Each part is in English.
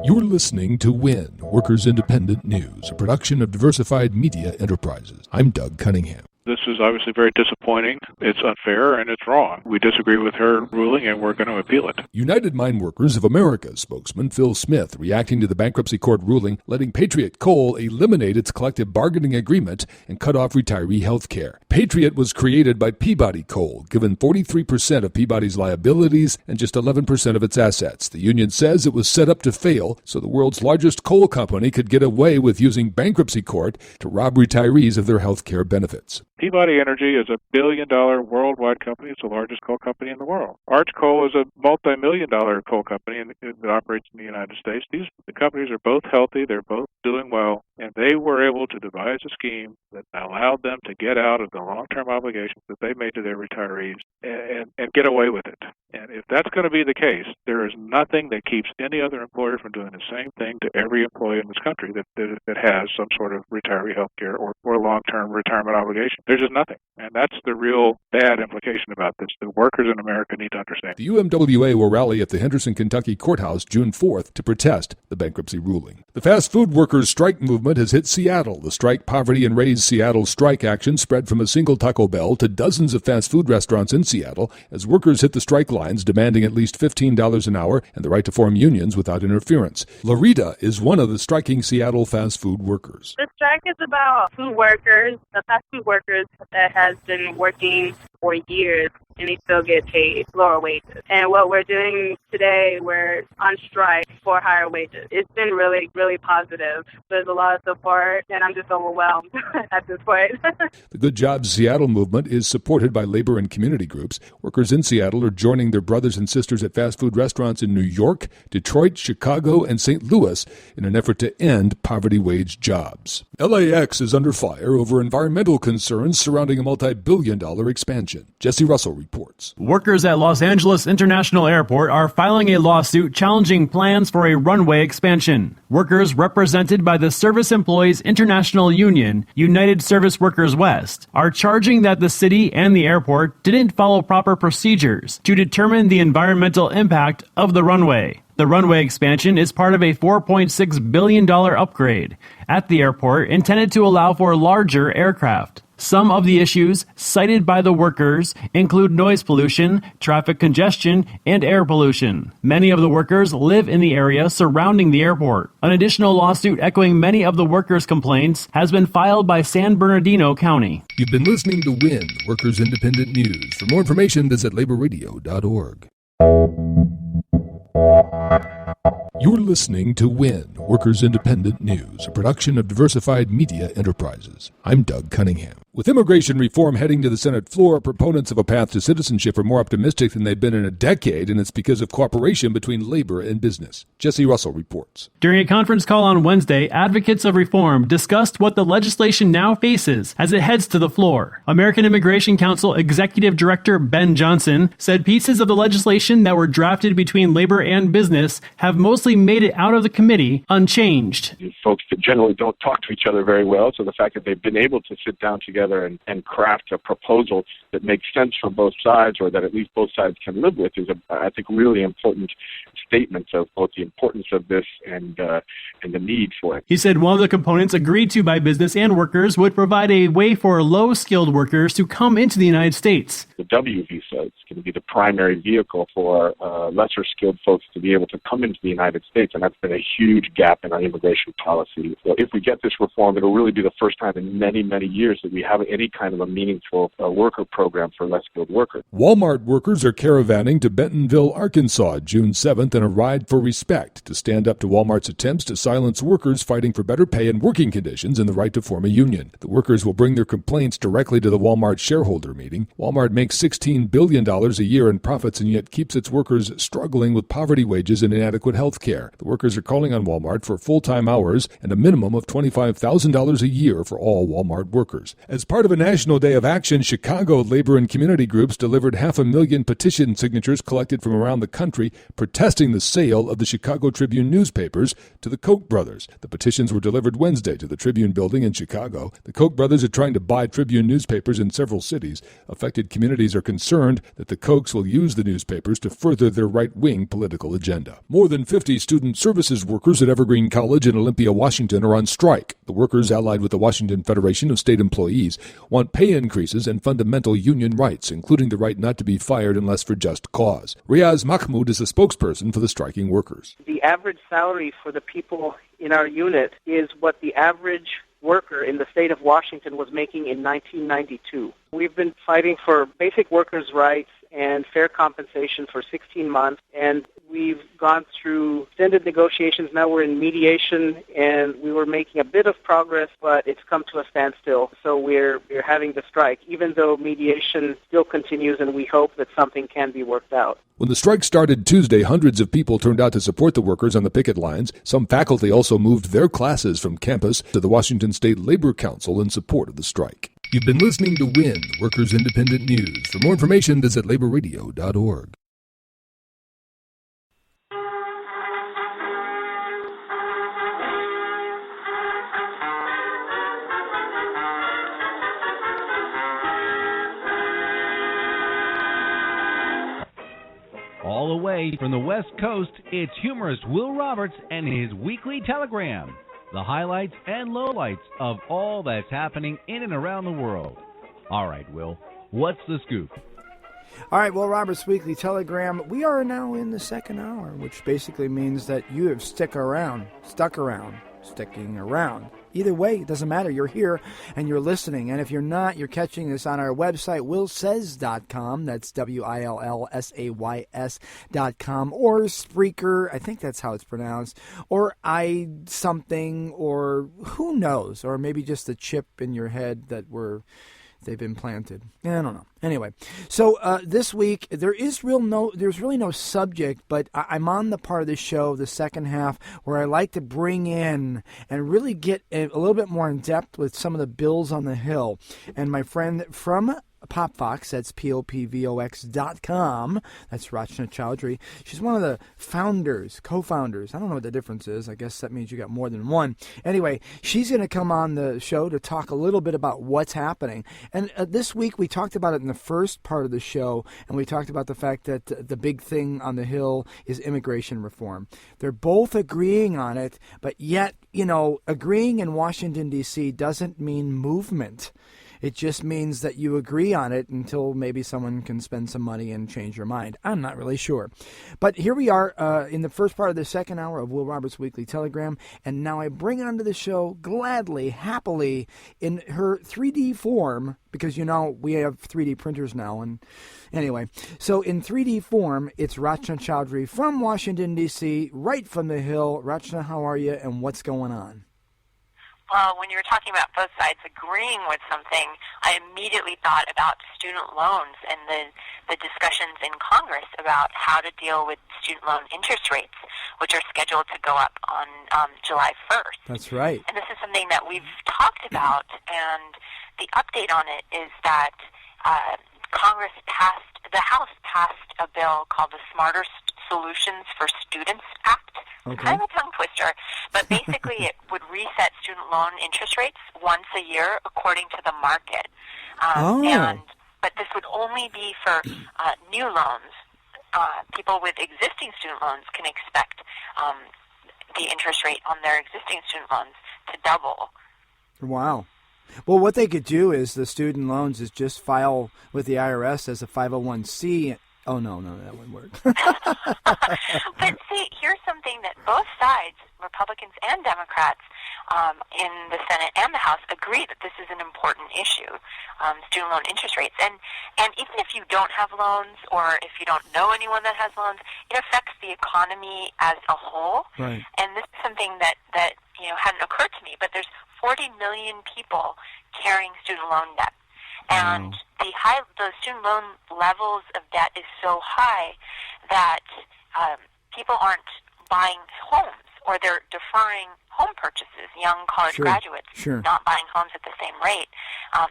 You're listening to WIN, Workers Independent News, a production of Diversified Media Enterprises. I'm Doug Cunningham. This is obviously very disappointing. It's unfair and it's wrong. We disagree with her ruling and we're going to appeal it. United Mine Workers of America spokesman Phil Smith reacting to the bankruptcy court ruling letting Patriot Coal eliminate its collective bargaining agreement and cut off retiree health care. Patriot was created by Peabody Coal, given 43% of Peabody's liabilities and just 11% of its assets. The union says it was set up to fail so the world's largest coal company could get away with using bankruptcy court to rob retirees of their health care benefits. Peabody Energy is a billion-dollar worldwide company. It's the largest coal company in the world. Arch Coal is a multi-million-dollar coal company that operates in the United States. The companies are both healthy. They're both doing well. And they were able to devise a scheme that allowed them to get out of the long-term obligations that they made to their retirees and get away with it. And if that's going to be the case, there is nothing that keeps any other employer from doing the same thing to every employee in this country that has some sort of retiree health care or long-term retirement obligation. There's just nothing. And that's the real bad implication about this. The workers in America need to understand. The UMWA will rally at the Henderson, Kentucky courthouse June 4th to protest the bankruptcy ruling. The fast food workers' strike movement has hit Seattle. The Strike Poverty and Raise Seattle strike action spread from a single Taco Bell to dozens of fast food restaurants in Seattle as workers hit the strike lines demanding at least $15 an hour and the right to form unions without interference. Larita is one of the striking Seattle fast food workers. The strike is about food workers, the fast food workers that has been working for years and they still get paid lower wages. And what we're doing today, we're on strike for higher wages. It's been really, really positive. There's a lot of support, and I'm just overwhelmed at this point. The Good Jobs Seattle movement is supported by labor and community groups. Workers in Seattle are joining their brothers and sisters at fast food restaurants in New York, Detroit, Chicago, and St. Louis in an effort to end poverty wage jobs. LAX is under fire over environmental concerns surrounding a multi-billion-dollar expansion. Jesse Russell reports. Workers at Los Angeles International Airport are filing a lawsuit challenging plans for a runway expansion. Workers represented by the Service Employees International Union, United Service Workers West, are charging that the city and the airport didn't follow proper procedures to determine the environmental impact of the runway. The runway expansion is part of a $4.6 billion upgrade at the airport intended to allow for larger aircraft. Some of the issues cited by the workers include noise pollution, traffic congestion, and air pollution. Many of the workers live in the area surrounding the airport. An additional lawsuit echoing many of the workers' complaints has been filed by San Bernardino County. You've been listening to WIN, Workers Independent News. For more information, visit laborradio.org. You're listening to WIN, Workers Independent News, a production of Diversified Media Enterprises. I'm Doug Cunningham. With immigration reform heading to the Senate floor, proponents of a path to citizenship are more optimistic than they've been in a decade, and it's because of cooperation between labor and business. Jesse Russell reports. During a conference call on Wednesday, advocates of reform discussed what the legislation now faces as it heads to the floor. American Immigration Council Executive Director Ben Johnson said pieces of the legislation that were drafted between labor and business have mostly made it out of the committee unchanged. Folks that generally don't talk to each other very well, so the fact that they've been able to sit down together and craft a proposal that makes sense for both sides, or that at least both sides can live with, is, I think, really important statement of both the importance of this and the need for it. He said one of the components agreed to by business and workers would provide a way for low-skilled workers to come into the United States. The W visa is going to be the primary vehicle for lesser-skilled folks to be able to come into the United States, and that's been a huge gap in our immigration policy. So if we get this reform, it'll really be the first time in many, many years that we have any kind of a meaningful worker program for less-skilled workers. Walmart workers are caravanning to Bentonville, Arkansas, June 7th in a ride for respect to stand up to Walmart's attempts to silence workers fighting for better pay and working conditions and the right to form a union. The workers will bring their complaints directly to the Walmart shareholder meeting. Walmart makes $16 billion a year in profits and yet keeps its workers struggling with poverty wages and inadequate health care. The workers are calling on Walmart for full-time hours and a minimum of $25,000 a year for all Walmart workers. As part of a National Day of Action, Chicago labor and community groups delivered 500,000 petition signatures collected from around the country protesting forcing the sale of the Chicago Tribune newspapers to the Koch brothers. The petitions were delivered Wednesday to the Tribune building in Chicago. The Koch brothers are trying to buy Tribune newspapers in several cities. Affected communities are concerned that the Kochs will use the newspapers to further their right-wing political agenda. More than 50 student services workers at Evergreen College in Olympia, Washington are on strike. The workers, allied with the Washington Federation of State Employees, want pay increases and fundamental union rights, including the right not to be fired unless for just cause. Riaz Mahmoud is a spokesperson for the striking workers. The average salary for the people in our unit is what the average worker in the state of Washington was making in 1992. We've been fighting for basic workers' rights and fair compensation for 16 months, and we've gone through extended negotiations. Now we're in mediation, and we were making a bit of progress, but it's come to a standstill. So we're having the strike, even though mediation still continues, and we hope that something can be worked out. When the strike started Tuesday, hundreds of people turned out to support the workers on the picket lines. Some faculty also moved their classes from campus to the Washington State Labor Council in support of the strike. You've been listening to WIN, Workers Independent News. For more information, visit laborradio.org. All the way from the West Coast, it's humorist Will Roberts and his weekly telegram. The highlights and lowlights of all that's happening in and around the world. All right, Will, what's the scoop? All right, Will Roberts' Weekly Telegram. We are now in the second hour, which basically means that you have sticking around. Either way, it doesn't matter. You're here and you're listening. And if you're not, you're catching this on our website, willsays.com. That's WILLSAYS.com. Or Spreaker, I think that's how it's pronounced. Or something, or who knows. Or maybe just a chip in your head that they've been planted. I don't know. Anyway, so this week there's really no subject, but I'm on the part of the show, the second half, where I like to bring in and really get a little bit more in depth with some of the bills on the Hill. And my friend from PopVox, that's POPVOX.com. That's Rachna Chowdhury. She's one of the co-founders. I don't know what the difference is. I guess that means you got more than one. Anyway, she's going to come on the show to talk a little bit about what's happening. And this week we talked about it in the first part of the show, and we talked about the fact that the big thing on the Hill is immigration reform. They're both agreeing on it, but yet, agreeing in Washington, D.C. doesn't mean movement. It just means that you agree on it until maybe someone can spend some money and change your mind. I'm not really sure. But here we are in the first part of the second hour of Will Roberts' Weekly Telegram. And now I bring onto the show gladly, happily, in her 3D form, because, we have 3D printers now. And anyway, so in 3D form, it's Rachna Chowdhury from Washington, D.C., right from the Hill. Rachna, how are you, and what's going on? Well, when you were talking about both sides agreeing with something, I immediately thought about student loans and the discussions in Congress about how to deal with student loan interest rates, which are scheduled to go up on July 1st. That's right. And this is something that we've talked about, and the update on it is that the House passed a bill called the Smarter Solutions for Students Act. Okay. Kind of a tongue twister, but basically it would reset student loan interest rates once a year according to the market. But this would only be for new loans. People with existing student loans can expect the interest rate on their existing student loans to double. Wow. Well, what they could do is the student loans is just file with the IRS as a 501c. Oh, no, that wouldn't work. But see, here's something that both sides, Republicans and Democrats, in the Senate and the House, agree that this is an important issue, student loan interest rates. And even if you don't have loans or if you don't know anyone that has loans, it affects the economy as a whole. Right. And this is something that hadn't occurred to me, but there's 40 million people carrying student loan debt. And the student loan levels of debt is so high that people aren't buying homes, or they're deferring home purchases, young college graduates not buying homes at the same rate,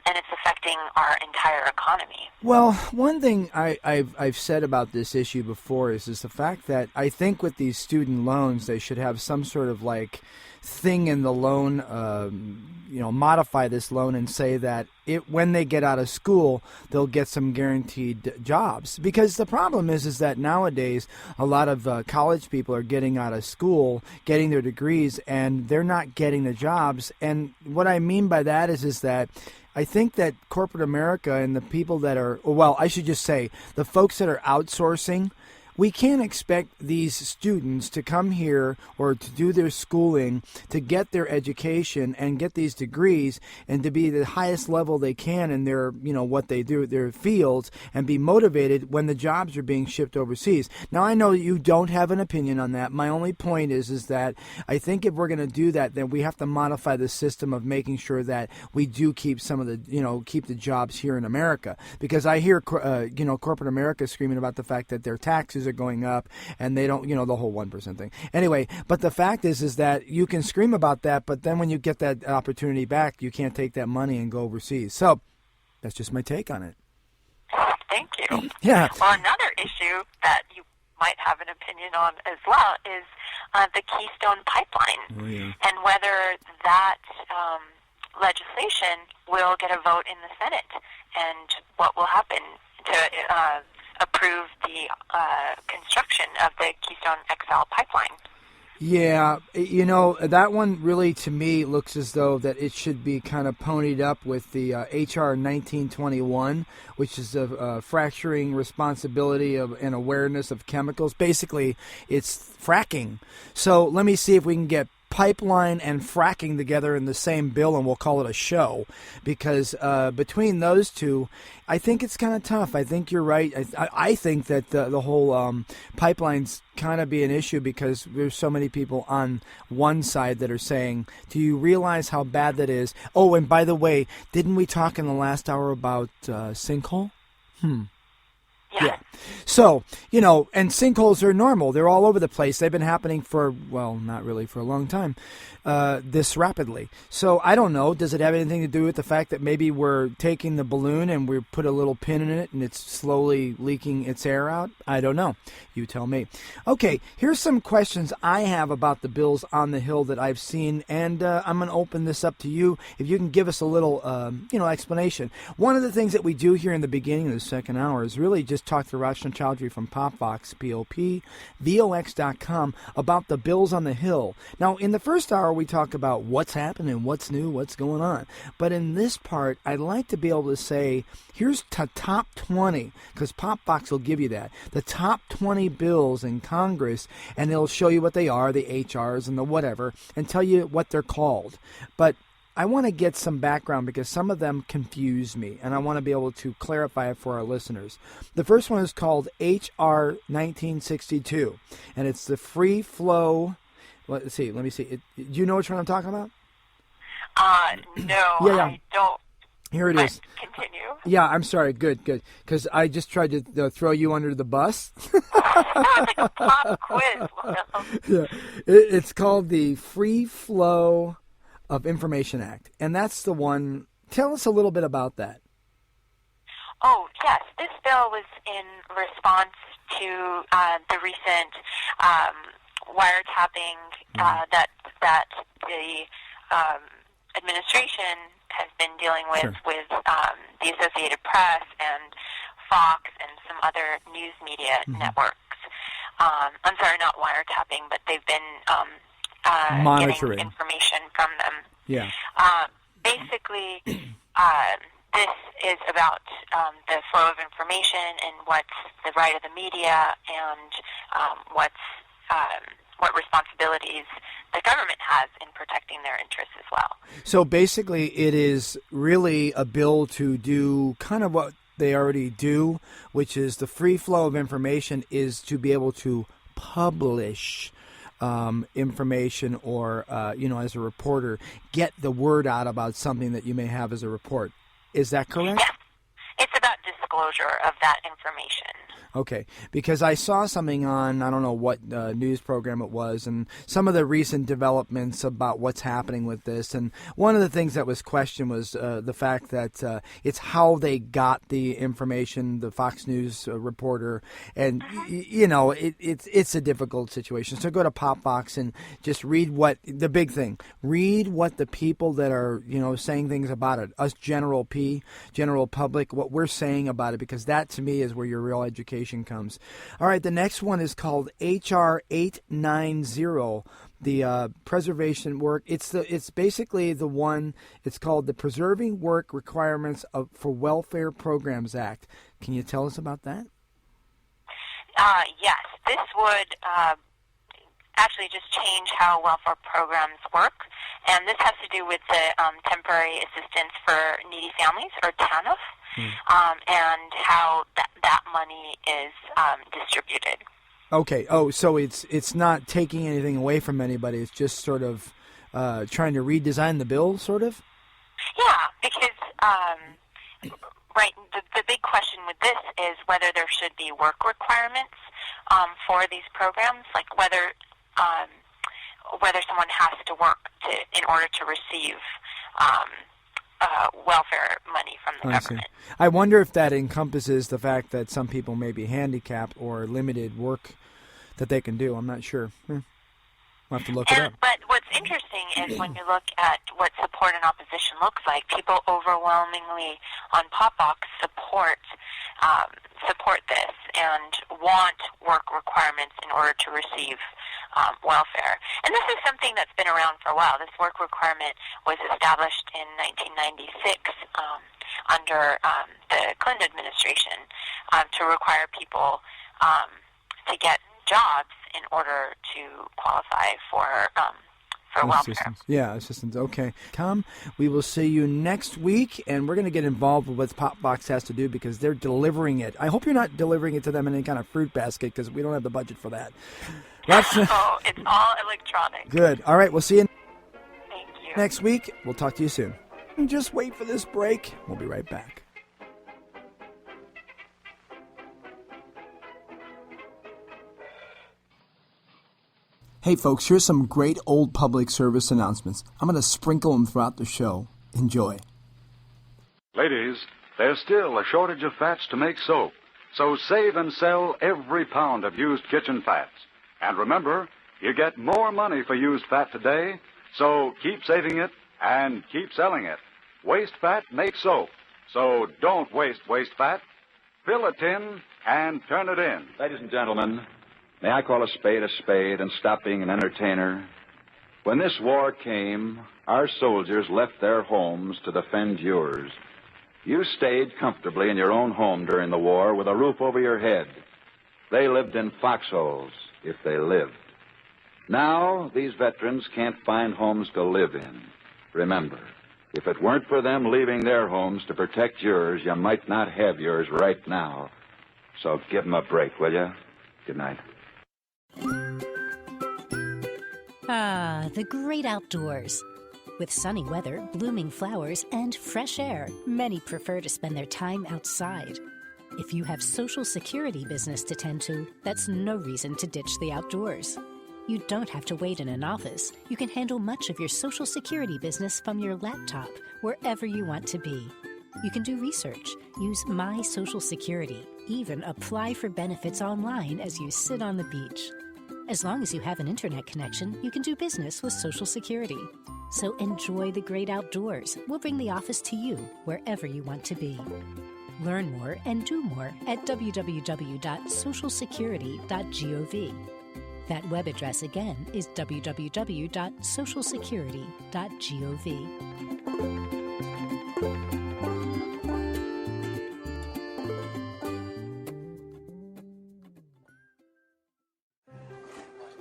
and it's affecting our entire economy. Well, one thing I've said about this issue before is the fact that I think with these student loans, they should have some sort of like thing in the loan, modify this loan and say that when they get out of school, they'll get some guaranteed jobs. Because the problem is that nowadays a lot of college people are getting out of school, getting their degrees, and they're not getting the jobs. And what I mean by that is that I think that corporate America and the people that are, well, I should just say the folks that are outsourcing, we can't expect these students to come here or to do their schooling, to get their education and get these degrees and to be the highest level they can in their, what they do, their fields, and be motivated when the jobs are being shipped overseas. Now, I know you don't have an opinion on that. My only point is that I think if we're going to do that, then we have to modify the system of making sure that we do keep some of the, keep the jobs here in America. Because I hear, corporate America screaming about the fact that their taxes are going up and they don't, the whole 1% thing. Anyway, but the fact is that you can scream about that, but then when you get that opportunity back, you can't take that money and go overseas. So that's just my take on it. Thank you. Yeah. Well, another issue that you might have an opinion on as well is the Keystone Pipeline and whether that legislation will get a vote in the Senate and what will happen to approve the construction of the Keystone XL pipeline. Yeah, that one really, to me, looks as though that it should be kind of ponied up with the H.R. 1921, which is a fracturing responsibility and awareness of chemicals. Basically, it's fracking. So let me see if we can get pipeline and fracking together in the same bill, and we'll call it a show, because between those two, I think it's kind of tough. I think you're right. I think that the whole pipelines kind of be an issue because there's so many people on one side that are saying, do you realize how bad that is? Oh, and by the way, didn't we talk in the last hour about sinkhole? Yeah. So, and sinkholes are normal. They're all over the place. They've been happening for, well, not really for a long time, this rapidly. So I don't know. Does it have anything to do with the fact that maybe we're taking the balloon and we put a little pin in it and it's slowly leaking its air out? I don't know. You tell me. Okay, here's some questions I have about the bills on the Hill that I've seen, and I'm going to open this up to you. If you can give us a little, explanation. One of the things that we do here in the beginning of the second hour is really just talk to Rachna from PopVox, POPVOX.com, about the bills on the Hill. Now, in the first hour, we talk about what's happening, what's new, what's going on. But in this part, I'd like to be able to say, here's top 20, because PopVox will give you that, the top 20 bills in Congress, and it'll show you what they are, the HRs and the whatever, and tell you what they're called. But I want to get some background because some of them confuse me, and I want to be able to clarify it for our listeners. The first one is called H.R. 1962, and it's the free flow. Let me see. Do you know which one I'm talking about? No, yeah. I don't. Here it is. Continue. Yeah, I'm sorry. Good. Because I just tried to throw you under the bus. Like a pop quiz. Yeah, it's called the Free Flow of Information Act, and that's the one. Tell us a little bit about that. Oh, yes. This bill was in response to the recent wiretapping that the administration has been dealing with the Associated Press and Fox and some other news media networks. I'm sorry, not wiretapping, but they've been monitoring getting information from them. Yeah. Basically, this is about the flow of information and what's the right of the media and what responsibilities the government has in protecting their interests as well. So basically, it is really a bill to do kind of what they already do, which is the free flow of information is to be able to publish information or, as a reporter, get the word out about something that you may have as a report. Is that correct? Yes. It's about disclosure of that information. Okay, because I saw something on, I don't know what news program it was, and some of the recent developments about what's happening with this. And one of the things that was questioned was the fact that it's how they got the information, the Fox News reporter. And, it's a difficult situation. So go to Popbox and just read the big thing, read what the people that are, saying things about it, us general public, what we're saying about it, because that to me is where your real education comes. All right, the next one is called HR 890, the preservation work. It's basically the one. It's called the Preserving Work Requirements for Welfare Programs Act. Can you tell us about that? Yes, this would actually just change how welfare programs work, and this has to do with the temporary assistance for needy families, or TANF. And how that money is distributed. Okay. Oh, so it's not taking anything away from anybody. It's just sort of trying to redesign the bill, sort of? Yeah, because, right, the big question with this is whether there should be work requirements for these programs, like whether someone has to work in order to receive welfare money from the government. I wonder if that encompasses the fact that some people may be handicapped or limited work that they can do. I'm not sure. We'll have to look it up. But what's interesting is when you look at what support and opposition looks like, people overwhelmingly on Popbox support this and want work requirements in order to receive welfare. And this is something that's been around for a while. This work requirement was established in 1996 under the Clinton administration to require people to get jobs in order to qualify for welfare. Assistance. Yeah, assistance. Okay. Tom, we will see you next week, and we're going to get involved with what Popbox has to do because they're delivering it. I hope you're not delivering it to them in any kind of fruit basket because we don't have the budget for that. It's all electronic. Good. All right, we'll see you Thank you. next week. We'll talk to you soon. And just wait for this break. We'll be right back. Hey folks, here's some great old public service announcements. I'm going to sprinkle them throughout the show. Enjoy. Ladies, there's still a shortage of fats to make soap, so save and sell every pound of used kitchen fats. And remember, you get more money for used fat today, so keep saving it and keep selling it. Waste fat makes soap, so don't waste fat. Fill a tin and turn it in. Ladies and gentlemen, may I call a spade and stop being an entertainer? When this war came, our soldiers left their homes to defend yours. You stayed comfortably in your own home during the war with a roof over your head. They lived in foxholes, if they lived. Now, these veterans can't find homes to live in. Remember, if it weren't for them leaving their homes to protect yours, you might not have yours right now. So give them a break, will you? Good night. Ah, the great outdoors. With sunny weather, blooming flowers, and fresh air, many prefer to spend their time outside. If you have Social Security business to tend to, that's no reason to ditch the outdoors. You don't have to wait in an office. You can handle much of your Social Security business from your laptop, wherever you want to be. You can do research, use My Social Security, even apply for benefits online as you sit on the beach. As long as you have an internet connection, you can do business with Social Security. So enjoy the great outdoors. We'll bring the office to you, wherever you want to be. Learn more and do more at www.socialsecurity.gov. That web address again is www.socialsecurity.gov.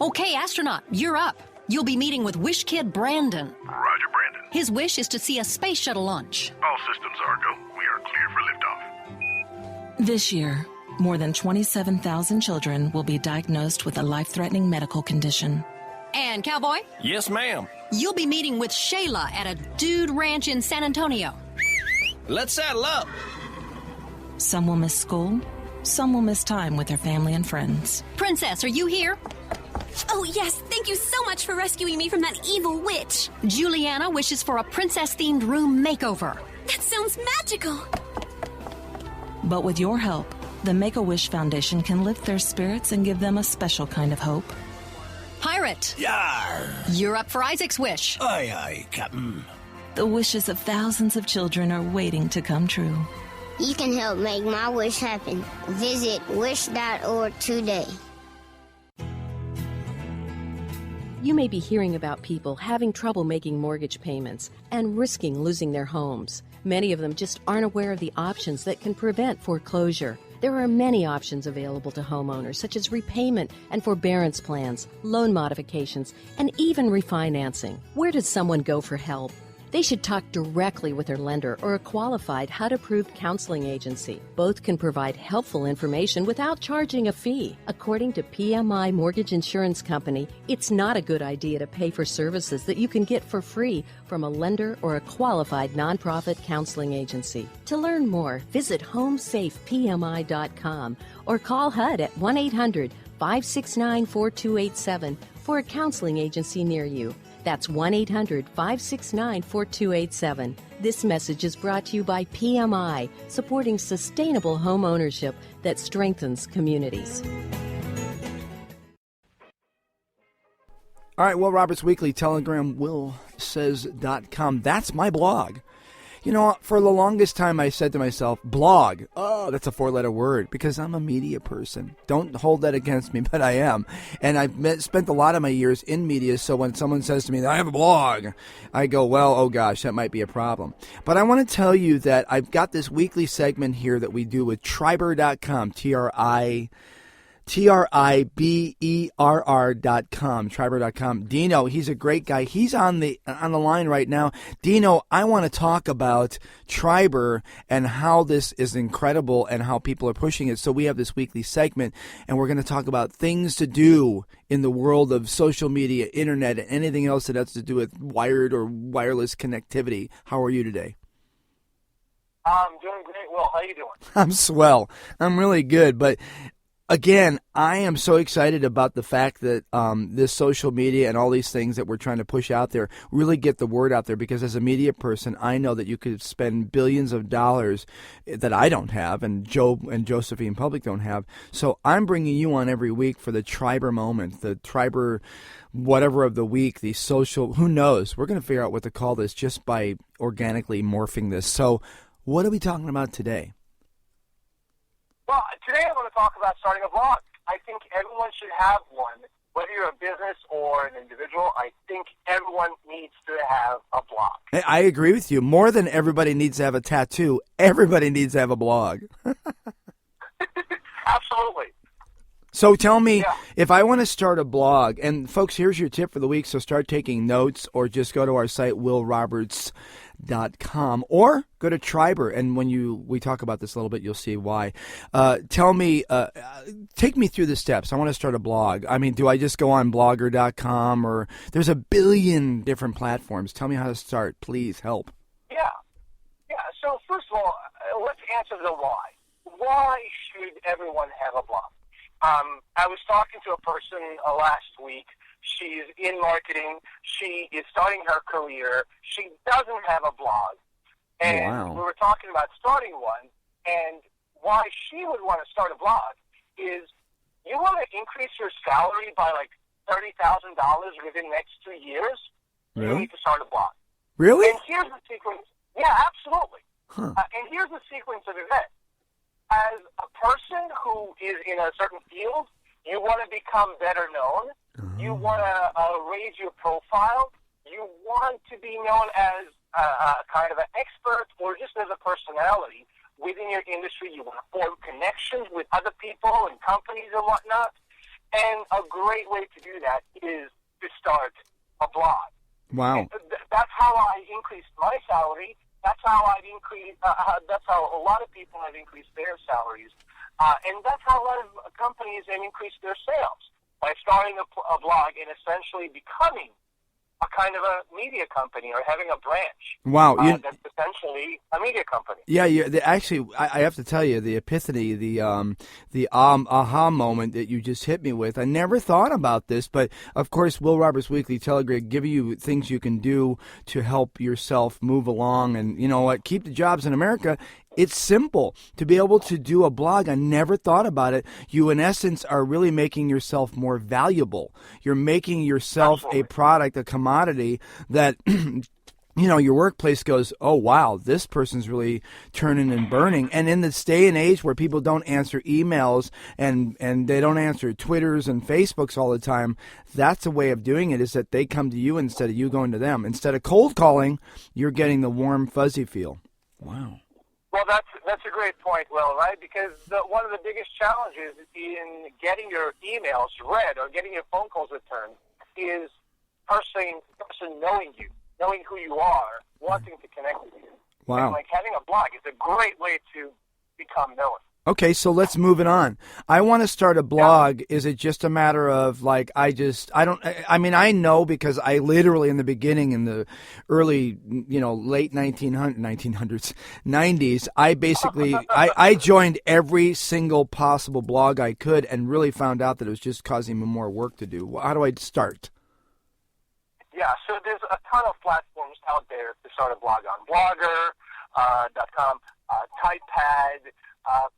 Okay, astronaut, you're up. You'll be meeting with Wish Kid Brandon. Roger, Brandon. His wish is to see a space shuttle launch. All systems are go. We are clear for liftoff. This year, more than 27,000 children will be diagnosed with a life-threatening medical condition. And, Cowboy? Yes, ma'am. You'll be meeting with Shayla at a dude ranch in San Antonio. Let's saddle up. Some will miss school, some will miss time with their family and friends. Princess, are you here? Oh, yes. Thank you so much for rescuing me from that evil witch. Juliana wishes for a princess-themed room makeover. That sounds magical. But with your help, the Make-A-Wish Foundation can lift their spirits and give them a special kind of hope. Pirate! Yar! You're up for Isaac's wish. Aye, aye, Captain. The wishes of thousands of children are waiting to come true. You can help make my wish happen. Visit wish.org today. You may be hearing about people having trouble making mortgage payments and risking losing their homes. Many of them just aren't aware of the options that can prevent foreclosure. There are many options available to homeowners, such as repayment and forbearance plans, loan modifications, and even refinancing. Where does someone go for help? They should talk directly with their lender or a qualified HUD-approved counseling agency. Both can provide helpful information without charging a fee. According to PMI Mortgage Insurance Company, it's not a good idea to pay for services that you can get for free from a lender or a qualified nonprofit counseling agency. To learn more, visit homesafepmi.com or call HUD at 1-800-569-4287 for a counseling agency near you. That's 1-800-569-4287. This message is brought to you by PMI, supporting sustainable home ownership that strengthens communities. All right, Will Roberts Weekly, TelegramWillSays.com. That's my blog. You know, for the longest time I said to myself, blog, oh, that's a four-letter word, because I'm a media person. Don't hold that against me, but I am. And I've spent a lot of my years in media, so when someone says to me, I have a blog, I go, well, oh gosh, that might be a problem. But I want to tell you that I've got this weekly segment here that we do with Triber.com, TRIBERR.com, Triber.com. Dino, he's a great guy. He's on the line right now. Dino, I want to talk about Triber and how this is incredible and how people are pushing it. So we have this weekly segment, and we're going to talk about things to do in the world of social media, internet, and anything else that has to do with wired or wireless connectivity. How are you today? I'm doing great, Will. How are you doing? I'm swell. I'm really good, but again, I am so excited about the fact that this social media and all these things that we're trying to push out there really get the word out there, because as a media person, I know that you could spend billions of dollars that I don't have and Joe and Josephine Public don't have. So I'm bringing you on every week for the Triber moment, the Triber whatever of the week, the social, who knows? We're going to figure out what to call this just by organically morphing this. So what are we talking about today? Well, today I want to talk about starting a blog. I think everyone should have one. Whether you're a business or an individual, I think everyone needs to have a blog. I agree with you. More than everybody needs to have a tattoo, everybody needs to have a blog. Absolutely. So tell me, if I want to start a blog, and folks, here's your tip for the week, so start taking notes or just go to our site, willroberts.com, or go to Triber, and when we talk about this a little bit, you'll see why. Tell me, take me through the steps. I want to start a blog. I mean, do I just go on blogger.com, or there's a billion different platforms. Tell me how to start. Please help. Yeah. So first of all, let's answer the why. Why should everyone have a blog? I was talking to a person last week. She's in marketing. She is starting her career. She doesn't have a blog. And we were talking about starting one. And why she would want to start a blog is you want to increase your salary by like $30,000 within the next 2 years. Really? You need to start a blog. Really? And here's the sequence. Yeah, absolutely. Huh. And here's the sequence of events. As a person who is in a certain field, you want to become better known. You want to raise your profile. You want to be known as kind of an expert or just as a personality within your industry. You want to form connections with other people and companies and whatnot. And a great way to do that is to start a blog. Wow. That's how I increased my salary. That's how I've increased. That's how a lot of people have increased their salaries, and that's how a lot of companies have increased their sales by starting a blog and essentially becoming a kind of a media company or having a branch. Wow. That's essentially a media company. Yeah, actually, I have to tell you, the epiphany, the aha moment that you just hit me with, I never thought about this, but of course, Will Roberts Weekly Telegram give you things you can do to help yourself move along, and you know what, keep the jobs in America. It's simple to be able to do a blog. I never thought about it. You, in essence, are really making yourself more valuable. You're making yourself a product, a commodity that your workplace goes, oh, wow, this person's really turning and burning. And in this day and age where people don't answer emails and they don't answer Twitters and Facebooks all the time, that's a way of doing it, is that they come to you instead of you going to them. Instead of cold calling, you're getting the warm, fuzzy feel. Wow. Well, that's a great point, Will, right? Because one of the biggest challenges in getting your emails read or getting your phone calls returned is person knowing you, knowing who you are, wanting to connect with you. Wow. And, like, having a blog is a great way to become known. Okay, so let's move it on. I want to start a blog. Is it just a matter of like I know because I literally in the beginning, in the early, late 1900s, 90s, I basically I joined every single possible blog I could and really found out that it was just causing me more work to do. How do I start? Yeah, so there's a ton of platforms out there to start a blog on. Blogger.com, Typepad.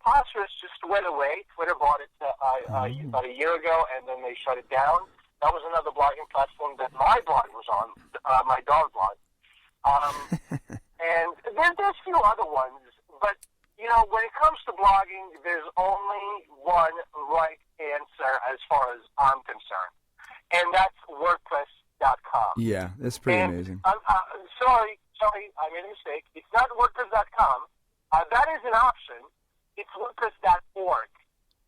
Phosphorus just went away. Twitter bought it about a year ago, and then they shut it down. That was another blogging platform that my blog was on, my dog blog. And there's a few other ones, but, when it comes to blogging, there's only one right answer as far as I'm concerned, and that's WordPress.com. Yeah, that's pretty amazing. Sorry, I made a mistake. It's not WordPress.com. That is an option. It's WordPress.org.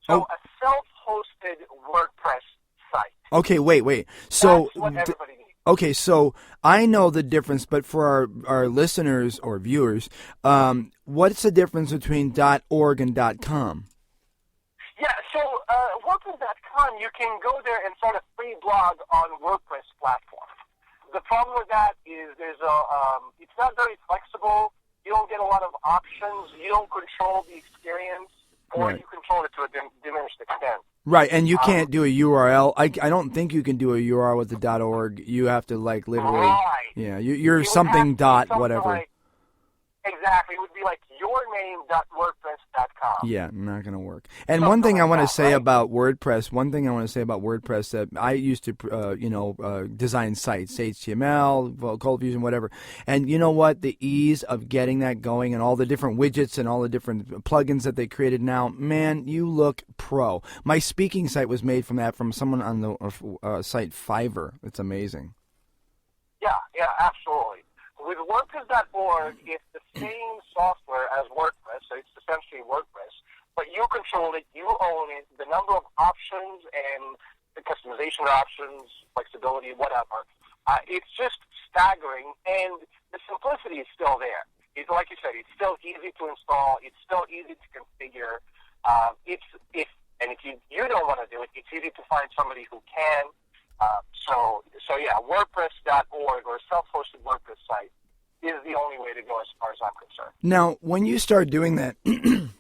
So a self-hosted WordPress site. Okay, wait. So that's what everybody needs. Okay, so I know the difference, but for our listeners or viewers, what's the difference between .org and .com? Yeah, so WordPress.com, you can go there and start a free blog on WordPress platform. The problem with that is it's not very flexible. You don't get a lot of options. You don't control the experience, or you control it to a diminished extent. Right, and you can't do a URL. I don't think you can do a URL with the .org. You have to literally. Right. Yeah, you're something whatever. Exactly. It would be like yourname.wordpress.com. Yeah, not going to work. And one thing I want to say about WordPress, that I used to, design sites, HTML, Cold Fusion, whatever. And you know what? The ease of getting that going and all the different widgets and all the different plugins that they created now, man, you look pro. My speaking site was made from someone on the site Fiverr. It's amazing. Yeah, absolutely. With WordPress.org, it's the same software as WordPress, so it's essentially WordPress, but you control it, you own it, the number of options and the customization options, flexibility, whatever. It's just staggering, and the simplicity is still there. It's like you said, it's still easy to install, it's still easy to configure. If you don't want to do it, it's easy to find somebody who can. So yeah, WordPress.org or a self-hosted WordPress site is the only way to go as far as I'm concerned. Now, when you start doing that,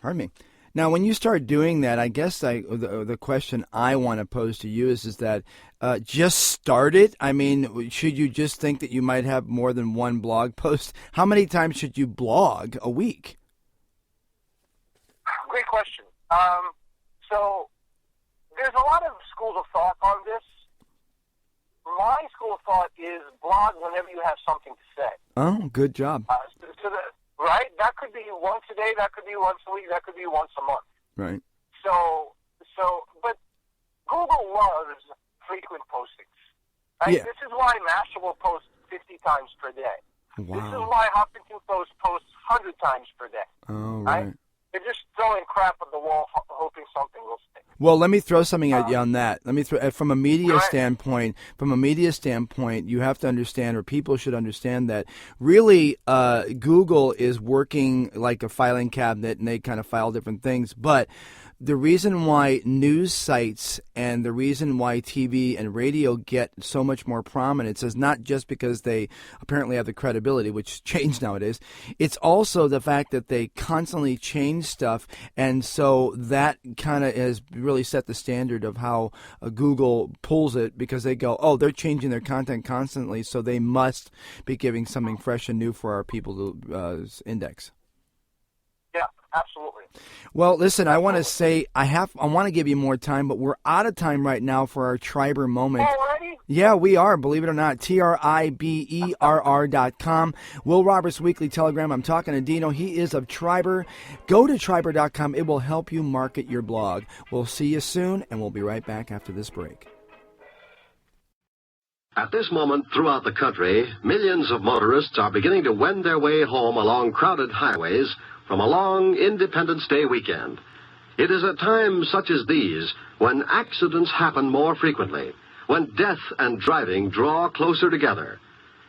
pardon me. Now, when you start doing that, I guess the question I want to pose to you is that just start it? I mean, should you just think that you might have more than one blog post? How many times should you blog a week? Great question. So there's a lot of schools of thought on this. My school of thought is blog whenever you have something to say. Oh, good job. Right? That could be once a day, that could be once a week, that could be once a month. Right. But Google loves frequent postings. Right? Yeah. This is why Mashable posts 50 times per day. Wow. This is why Huffington Post posts 100 times per day. Oh, right. They're just throwing crap at the wall, hoping something will stick. Well, let me throw something at you on that. Let me throw from a media standpoint. You have to understand, or people should understand, that really Google is working like a filing cabinet, and they kind of file different things. But the reason why news sites and the reason why TV and radio get so much more prominence is not just because they apparently have the credibility, which changed nowadays. It's also the fact that they constantly change stuff, and so that kind of has really set the standard of how Google pulls it, because they go, oh, they're changing their content constantly, so they must be giving something fresh and new for our people to index. Yeah, absolutely. Well, listen, I want to say I want to give you more time, but we're out of time right now for our Triber moment. Already? Yeah, we are, believe it or not. TRIBERR.com. Will Roberts Weekly Telegram. I'm talking to Dino. He is of Triber. Go to Triber.com. It will help you market your blog. We'll see you soon, and we'll be right back after this break. At this moment, throughout the country, millions of motorists are beginning to wend their way home along crowded highways from a long Independence Day weekend. It is at times such as these when accidents happen more frequently, when death and driving draw closer together.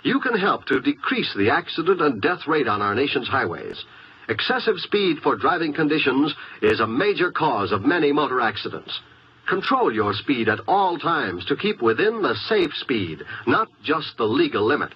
You can help to decrease the accident and death rate on our nation's highways. Excessive speed for driving conditions is a major cause of many motor accidents. Control your speed at all times to keep within the safe speed, not just the legal limit.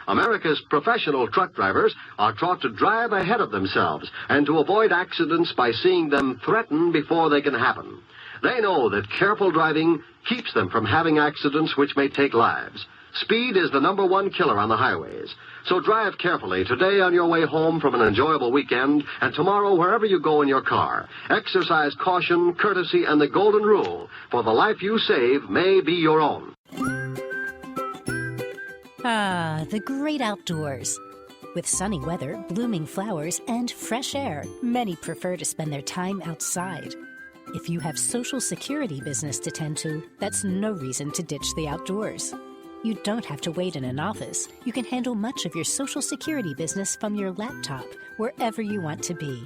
America's professional truck drivers are taught to drive ahead of themselves and to avoid accidents by seeing them threaten before they can happen. They know that careful driving keeps them from having accidents which may take lives. Speed is the #1 killer on the highways. So drive carefully today on your way home from an enjoyable weekend, and tomorrow wherever you go in your car. Exercise caution, courtesy, and the golden rule, for the life you save may be your own. Ah, the great outdoors. With sunny weather, blooming flowers, and fresh air, many prefer to spend their time outside. If you have Social Security business to tend to, that's no reason to ditch the outdoors. You don't have to wait in an office. You can handle much of your Social Security business from your laptop, wherever you want to be.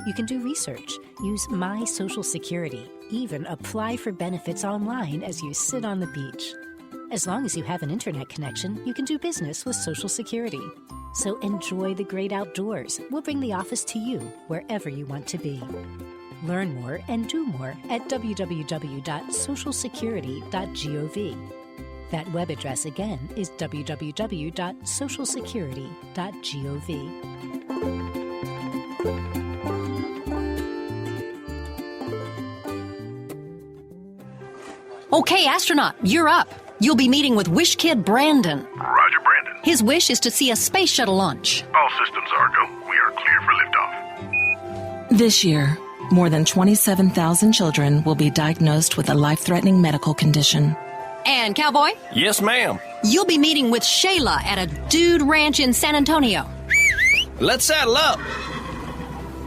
You can do research, use My Social Security, even apply for benefits online as you sit on the beach. As long as you have an internet connection, you can do business with Social Security. So enjoy the great outdoors. We'll bring the office to you, wherever you want to be. Learn more and do more at www.socialsecurity.gov. That web address again is www.socialsecurity.gov. Okay, astronaut, you're up. You'll be meeting with Wish Kid Brandon. Roger, Brandon. His wish is to see a space shuttle launch. All systems are go. We are clear for liftoff. This year, more than 27,000 children will be diagnosed with a life-threatening medical condition. And, Cowboy? Yes, ma'am. You'll be meeting with Shayla at a dude ranch in San Antonio. Let's saddle up.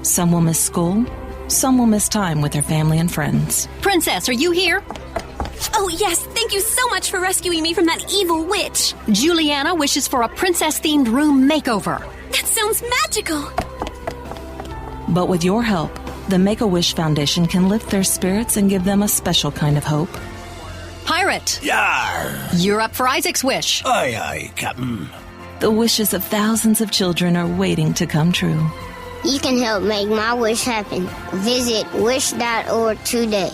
Some will miss school. Some will miss time with their family and friends. Princess, are you here? Oh, yes. Thank you so much for rescuing me from that evil witch. Juliana wishes for a princess-themed room makeover. That sounds magical. But with your help, the Make-A-Wish Foundation can lift their spirits and give them a special kind of hope. Pirate! Yar! You're up for Isaac's wish. Aye, aye, Captain. The wishes of thousands of children are waiting to come true. You can help make my wish happen. Visit wish.org today.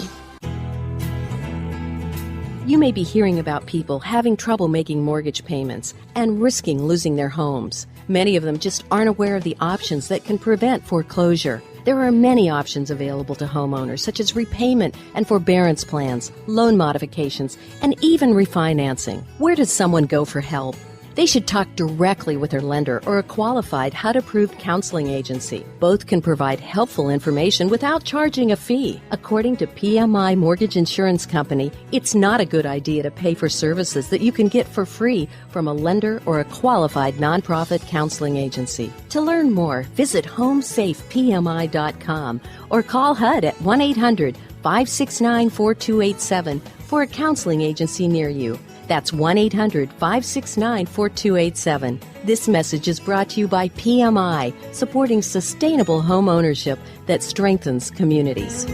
You may be hearing about people having trouble making mortgage payments and risking losing their homes. Many of them just aren't aware of the options that can prevent foreclosure. There are many options available to homeowners, such as repayment and forbearance plans, loan modifications, and even refinancing. Where does someone go for help? They should talk directly with their lender or a qualified HUD-approved counseling agency. Both can provide helpful information without charging a fee. According to PMI Mortgage Insurance Company, it's not a good idea to pay for services that you can get for free from a lender or a qualified nonprofit counseling agency. To learn more, visit homesafepmi.com or call HUD at 1-800-569-4287 for a counseling agency near you. That's 1-800-569-4287. This message is brought to you by PMI, supporting sustainable home ownership that strengthens communities.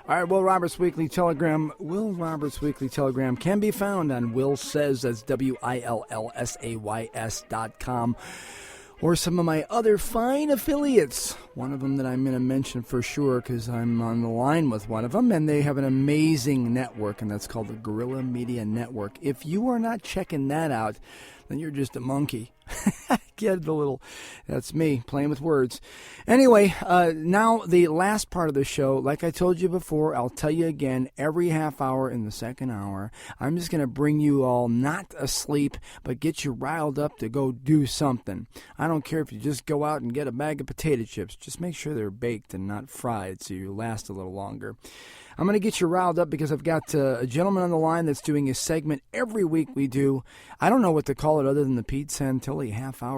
All right, Will Roberts Weekly Telegram. Will Roberts Weekly Telegram can be found on Will Says, that's WILLSAYS.com. or some of my other fine affiliates. One of them that I'm going to mention for sure because I'm on the line with one of them, and they have an amazing network, and that's called the Guerrilla Media Network. If you are not checking that out, then you're just a monkey. Get the little, that's me playing with words. Anyway, now the last part of the show, like I told you before, I'll tell you again, every half hour in the second hour, I'm just going to bring you all not asleep, but get you riled up to go do something. I don't care if you just go out and get a bag of potato chips. Just make sure they're baked and not fried so you last a little longer. I'm going to get you riled up because I've got a gentleman on the line that's doing a segment every week we do. I don't know what to call it other than the Pete Santilli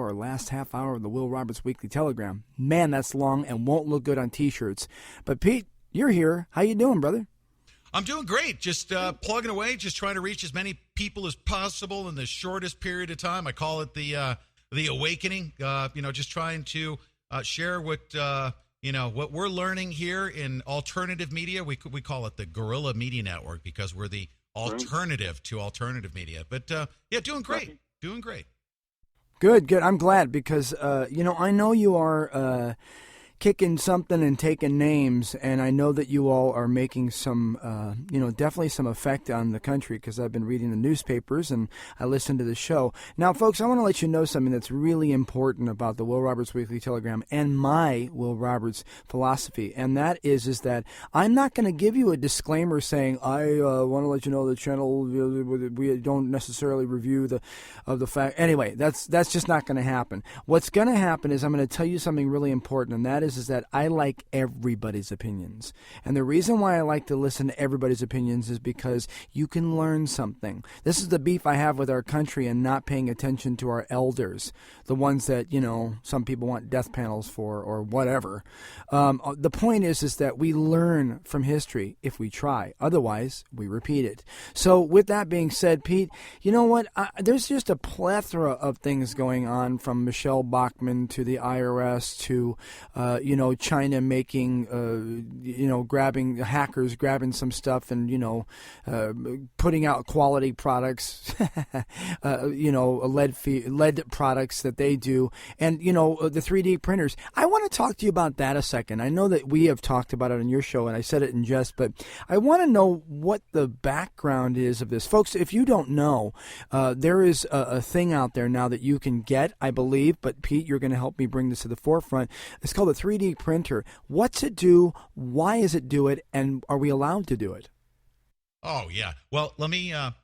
last half hour of the Will Roberts Weekly Telegram. Man, that's long and won't look good on T-shirts. But Pete, you're here. How you doing, brother? I'm doing great. Just plugging away, just trying to reach as many people as possible in the shortest period of time. I call it the awakening. Just trying to share what what we're learning here in alternative media. We call it the Guerrilla Media Network because we're the alternative to alternative media. But doing great. Doing great. Good. I'm glad because I know you are kicking something and taking names, and I know that you all are making some, definitely some effect on the country because I've been reading the newspapers and I listen to the show. Now, folks, I want to let you know something that's really important about the Will Roberts Weekly Telegram and my Will Roberts philosophy, and that is that I'm not going to give you a disclaimer saying I want to let you know the channel we don't necessarily review the fact. Anyway, that's just not going to happen. What's going to happen is I'm going to tell you something really important, and that is that I like everybody's opinions. And the reason why I like to listen to everybody's opinions is because you can learn something. This is the beef I have with our country and not paying attention to our elders, the ones that, some people want death panels for or whatever. The point is that we learn from history if we try. Otherwise, we repeat it. So with that being said, Pete, you know what? There's just a plethora of things going on from Michelle Bachmann to the IRS to China making, grabbing hackers, grabbing some stuff and, putting out quality products, lead products that they do. And, the 3D printers. I want to talk to you about that a second. I know that we have talked about it on your show and I said it in jest, but I want to know what the background is of this. Folks, if you don't know, there is a thing out there now that you can get, I believe, but Pete, you're going to help me bring this to the forefront. It's called a 3D printer. What's it do? Why does it do it? And are we allowed to do it? Oh, yeah. Well, let me, I'm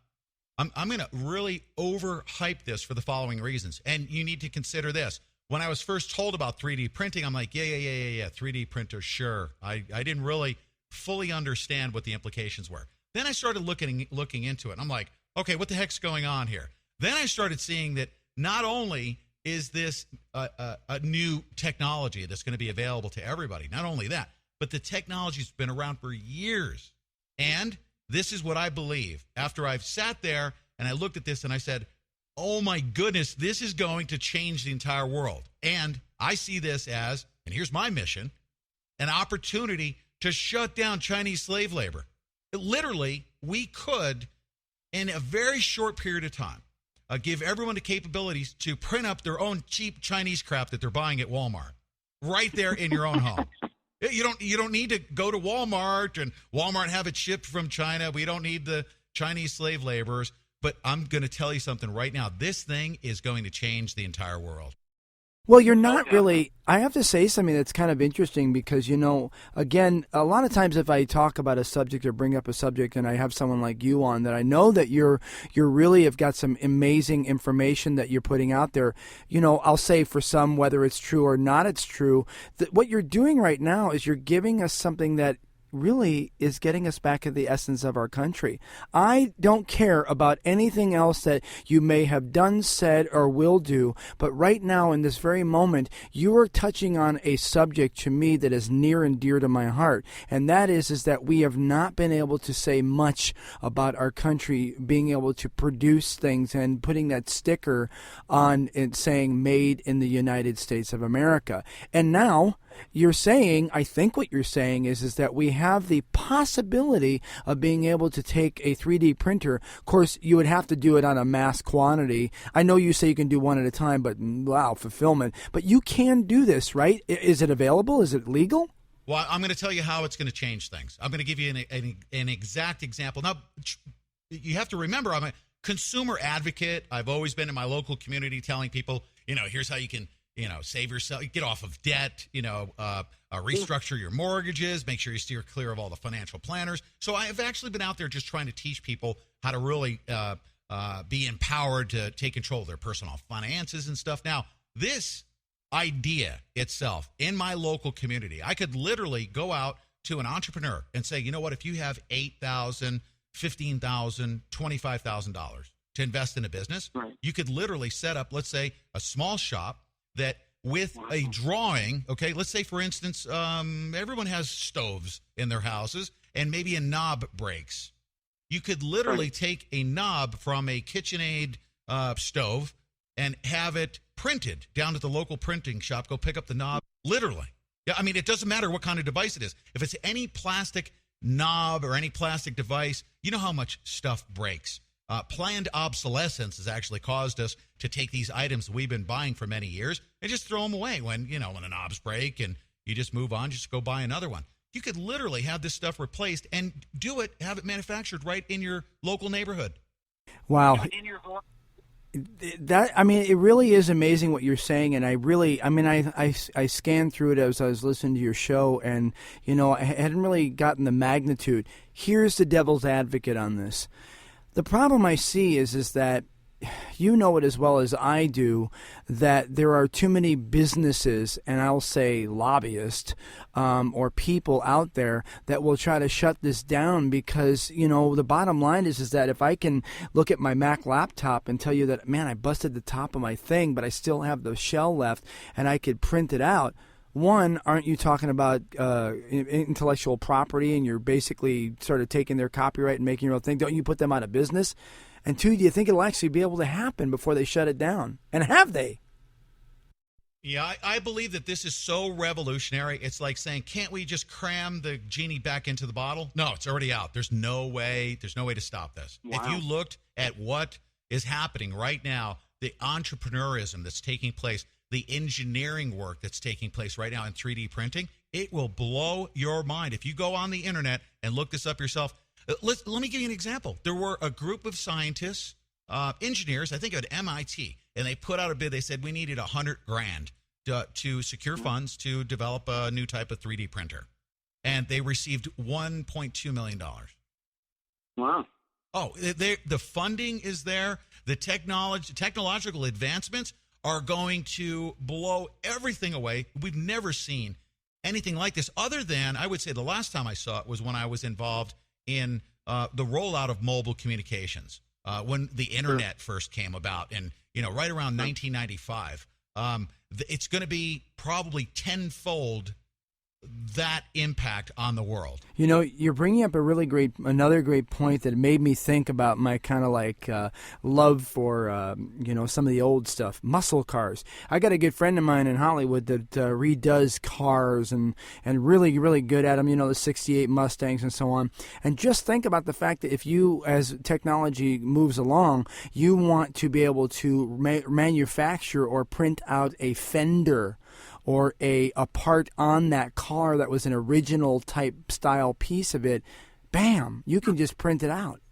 going to really overhype this for the following reasons. And you need to consider this. When I was first told about 3D printing, I'm like, yeah, 3D printer, sure. I didn't really fully understand what the implications were. Then I started looking into it. And I'm like, okay, what the heck's going on here? Then I started seeing that not only is this a new technology that's going to be available to everybody, not only that, but the technology's been around for years. And this is what I believe. After I've sat there and I looked at this and I said, oh my goodness, this is going to change the entire world. And I see this as, and here's my mission, an opportunity to shut down Chinese slave labor. Literally, we could, in a very short period of time, give everyone the capabilities to print up their own cheap Chinese crap that they're buying at Walmart right there in your own home. You don't need to go to Walmart and Walmart have it shipped from China. We don't need the Chinese slave laborers. But I'm going to tell you something right now. This thing is going to change the entire world. Well, you're not really. I have to say something that's kind of interesting because, again, a lot of times if I talk about a subject or bring up a subject and I have someone like you on that I know that you're really have got some amazing information that you're putting out there, I'll say for some, whether it's true or not, it's true, that what you're doing right now is you're giving us something that really is getting us back at the essence of our country. I don't care about anything else that you may have done, said, or will do, but right now in this very moment, you are touching on a subject to me that is near and dear to my heart, and that is that we have not been able to say much about our country being able to produce things and putting that sticker on it saying made in the United States of America. And now you're saying, I think what you're saying is that we have the possibility of being able to take a 3D printer. Of course, you would have to do it on a mass quantity. I know you say you can do one at a time, but wow, fulfillment. But you can do this, right? Is it available? Is it legal? Well, I'm going to tell you how it's going to change things. I'm going to give you an exact example. Now, you have to remember, I'm a consumer advocate. I've always been in my local community telling people, here's how you can, save yourself, get off of debt, restructure your mortgages, make sure you steer clear of all the financial planners. So I have actually been out there just trying to teach people how to really be empowered to take control of their personal finances and stuff. Now, this idea itself in my local community, I could literally go out to an entrepreneur and say, you know what, if you have $8,000, $15,000, $25,000 to invest in a business, you could literally set up, let's say, a small shop that with a drawing, okay, let's say, for instance, everyone has stoves in their houses and maybe a knob breaks. You could literally take a knob from a KitchenAid stove and have it printed down at the local printing shop. Go pick up the knob, literally. Yeah, I mean, it doesn't matter what kind of device it is. If it's any plastic knob or any plastic device, you know how much stuff breaks. Planned obsolescence has actually caused us to take these items we've been buying for many years and just throw them away when the knobs break, and you just move on, just go buy another one. You could literally have this stuff replaced and have it manufactured right in your local neighborhood. Wow. It really is amazing what you're saying, and I scanned through it as I was listening to your show, and I hadn't really gotten the magnitude. Here's the devil's advocate on this. The problem I see is that you know it as well as I do that there are too many businesses, and I'll say lobbyists or people out there that will try to shut this down because, the bottom line is that if I can look at my Mac laptop and tell you that, man, I busted the top of my thing, but I still have the shell left and I could print it out. One, aren't you talking about intellectual property and you're basically sort of taking their copyright and making your own thing? Don't you put them out of business? And two, do you think it'll actually be able to happen before they shut it down? And have they? Yeah, I believe that this is so revolutionary. It's like saying, can't we just cram the genie back into the bottle? No, it's already out. There's no way to stop this. Wow. If you looked at what is happening right now, the entrepreneurism that's taking place, the engineering work that's taking place right now in 3D printing, it will blow your mind. If you go on the internet and look this up yourself, let me give you an example. There were a group of scientists, engineers, I think at MIT, and they put out a bid. They said we needed $100,000 to secure funds to develop a new type of 3D printer, and they received $1.2 million. Wow. Oh, the funding is there. The technological advancements are going to blow everything away. We've never seen anything like this, other than, I would say the last time I saw it was when I was involved in the rollout of mobile communications, when the internet first came about, and right around 1995. It's going to be probably tenfold that impact on the world. You're bringing up another great point that made me think about my kind of love for, some of the old stuff, muscle cars. I got a good friend of mine in Hollywood that redoes cars and really, really good at them, the 68 Mustangs and so on. And just think about the fact that if you, as technology moves along, you want to be able to manufacture or print out a fender or a part on that car that was an original type style piece of it, bam, you can just print it out.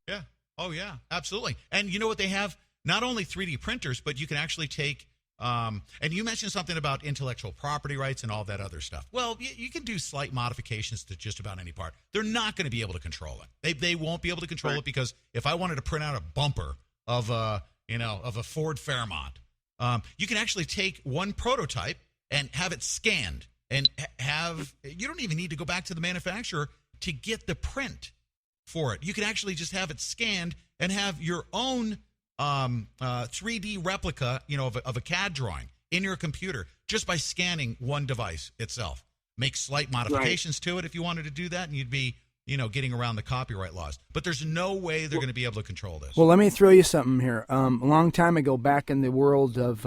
Yeah. Oh, yeah, absolutely. And you know what they have? Not only 3D printers, but you can actually take, and you mentioned something about intellectual property rights and all that other stuff. Well, you can do slight modifications to just about any part. They're not going to be able to control it. They won't be able to control it, because if I wanted to print out a bumper of a Ford Fairmont, you can actually take one prototype and have it scanned, and you don't even need to go back to the manufacturer to get the print for it. You can actually just have it scanned and have your own 3D replica, of a CAD drawing in your computer just by scanning one device itself. Make slight modifications to it if you wanted to do that, and you'd be getting around the copyright laws. But there's no way they're going to be able to control this. Well, let me throw you something here. A long time ago, back in the world of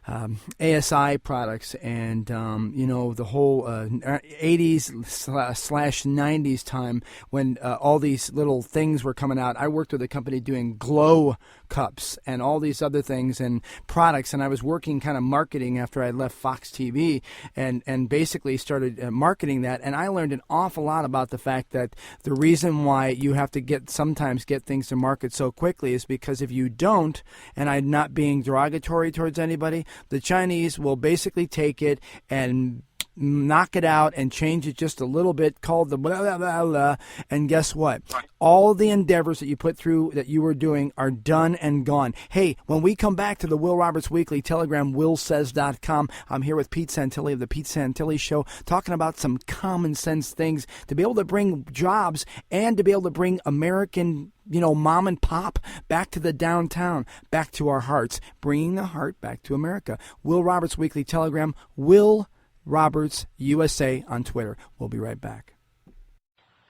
ASI products and, the whole 80s/90s time when all these little things were coming out. I worked with a company doing glow cups and all these other things and products, and I was working kind of marketing after I left Fox TV and basically started marketing that, and I learned an awful lot about the fact that the reason why you have to sometimes get things to market so quickly is because if you don't, and I'm not being derogatory towards anybody, the Chinese will basically take it and knock it out and change it just a little bit, called the blah, blah, blah, blah, and guess what? All the endeavors that you put through that you were doing are done and gone. Hey, when we come back to the Will Roberts Weekly Telegram, willsays.com, I'm here with Pete Santilli of the Pete Santilli Show, talking about some common sense things to be able to bring jobs and to be able to bring American mom and pop back to the downtown, back to our hearts, bringing the heart back to America. Will Roberts Weekly Telegram, Will Roberts USA on Twitter. We'll be right back.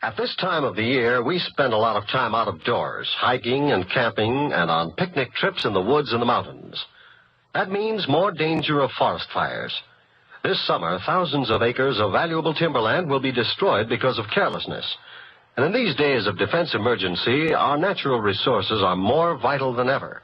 At this time of the year, we spend a lot of time out of doors, hiking and camping and on picnic trips in the woods and the mountains. That means more danger of forest fires. This summer, thousands of acres of valuable timberland will be destroyed because of carelessness. And in these days of defense emergency, our natural resources are more vital than ever.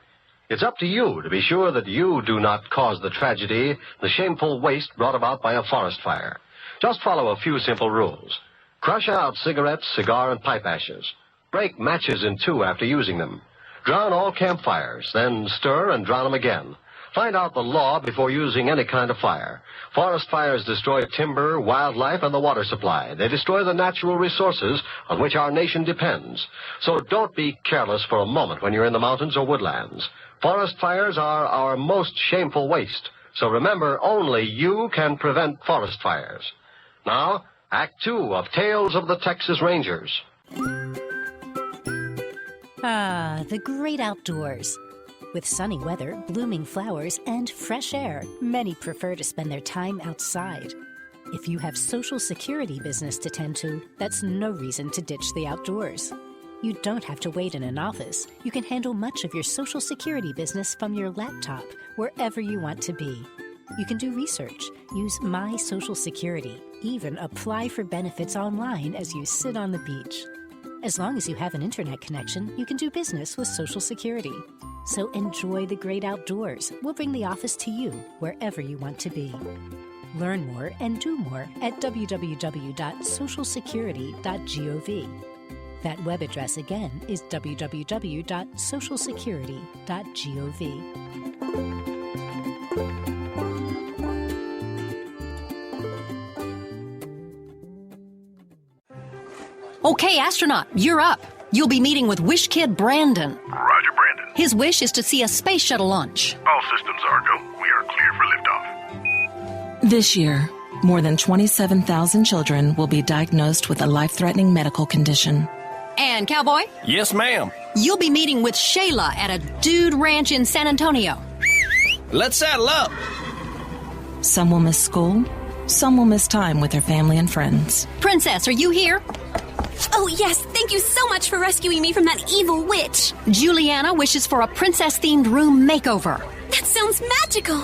It's up to you to be sure that you do not cause the tragedy, the shameful waste brought about by a forest fire. Just follow a few simple rules. Crush out cigarettes, cigar, and pipe ashes. Break matches in two after using them. Drown all campfires, then stir and drown them again. Find out the law before using any kind of fire. Forest fires destroy timber, wildlife, and the water supply. They destroy the natural resources on which our nation depends. So don't be careless for a moment when you're in the mountains or woodlands. Forest fires are our most shameful waste. So remember, only you can prevent forest fires. Now, Act 2 of Tales of the Texas Rangers. Ah, the great outdoors. With sunny weather, blooming flowers, and fresh air, many prefer to spend their time outside. If you have Social Security business to tend to, that's no reason to ditch the outdoors. You don't have to wait in an office. You can handle much of your Social Security business from your laptop, wherever you want to be. You can do research, use My Social Security, even apply for benefits online as you sit on the beach. As long as you have an internet connection, you can do business with Social Security. So enjoy the great outdoors. We'll bring the office to you, wherever you want to be. Learn more and do more at www.socialsecurity.gov. That web address again is www.socialsecurity.gov. Okay, astronaut, you're up. You'll be meeting with Wish Kid Brandon. Roger, Brandon. His wish is to see a space shuttle launch. All systems are go. We are clear for liftoff. This year, more than 27,000 children will be diagnosed with a life-threatening medical condition. And, Cowboy? Yes, ma'am. You'll be meeting with Shayla at a dude ranch in San Antonio. Let's saddle up. Some will miss school. Some will miss time with their family and friends. Princess, are you here? Oh, yes. Thank you so much for rescuing me from that evil witch. Juliana wishes for a princess-themed room makeover. That sounds magical.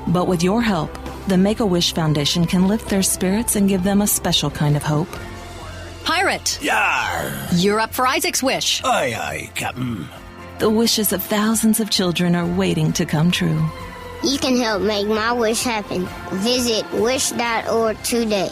But with your help, the Make-A-Wish Foundation can lift their spirits and give them a special kind of hope. Pirate! Yar! You're up for Isaac's wish. Aye, aye, Captain. The wishes of thousands of children are waiting to come true. You can help make my wish happen. Visit wish.org today.